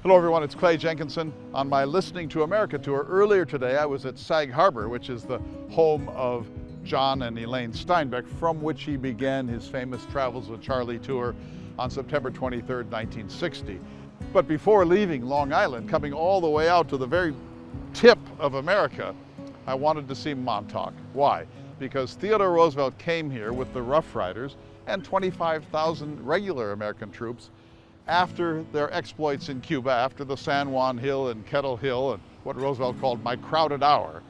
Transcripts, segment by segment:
Hello everyone, it's Clay Jenkinson. On my Listening to America tour earlier today, I was at Sag Harbor, which is the home of John and Elaine Steinbeck, from which he began his famous Travels with Charlie tour on September 23, 1960. But before leaving Long Island, coming all the way out to the very tip of America, I wanted to see Montauk. Why? Because Theodore Roosevelt came here with the Rough Riders and 25,000 regular American troops after their exploits in Cuba, after the San Juan Hill and Kettle Hill and what Roosevelt called my crowded hour.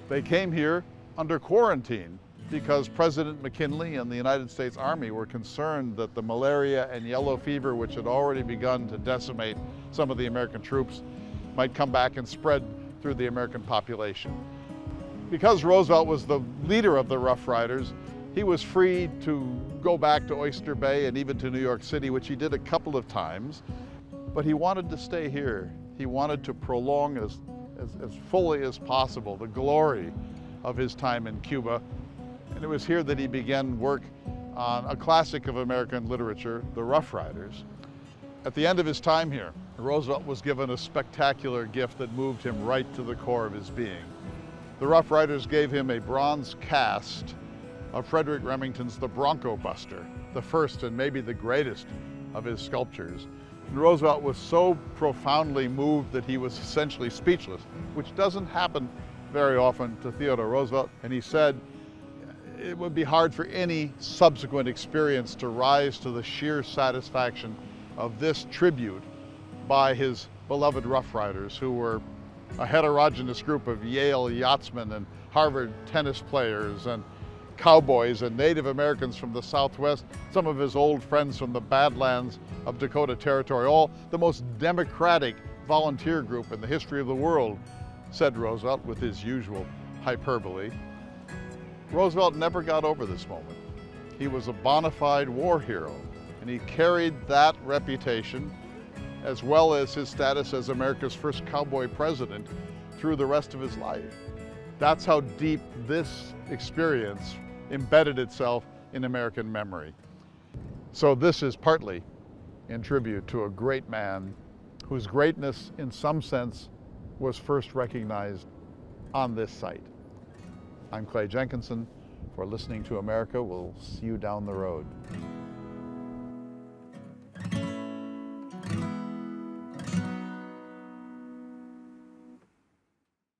They came here under quarantine because President McKinley and the United States Army were concerned that the malaria and yellow fever, which had already begun to decimate some of the American troops, might come back and spread through the American population. Because Roosevelt was the leader of the Rough Riders, he was free to go back to Oyster Bay and even to New York City, which he did a couple of times, but he wanted to stay here. He wanted to prolong as fully as possible the glory of his time in Cuba. And it was here that he began work on a classic of American literature, The Rough Riders. At the end of his time here, Roosevelt was given a spectacular gift that moved him right to the core of his being. The Rough Riders gave him a bronze cast of Frederick Remington's The Bronco Buster, the first and maybe the greatest of his sculptures. And Roosevelt was so profoundly moved that he was essentially speechless, which doesn't happen very often to Theodore Roosevelt. And he said it would be hard for any subsequent experience to rise to the sheer satisfaction of this tribute by his beloved Rough Riders, who were a heterogeneous group of Yale yachtsmen and Harvard tennis players and cowboys and Native Americans from the Southwest, some of his old friends from the Badlands of Dakota Territory, all the most democratic volunteer group in the history of the world, said Roosevelt with his usual hyperbole. Roosevelt never got over this moment. He was a bona fide war hero, and he carried that reputation, as well as his status as America's first cowboy president, through the rest of his life. That's how deep this experience embedded itself in American memory. So this is partly in tribute to a great man whose greatness, in some sense, was first recognized on this site. I'm Clay Jenkinson. For Listening to America, we'll see you down the road.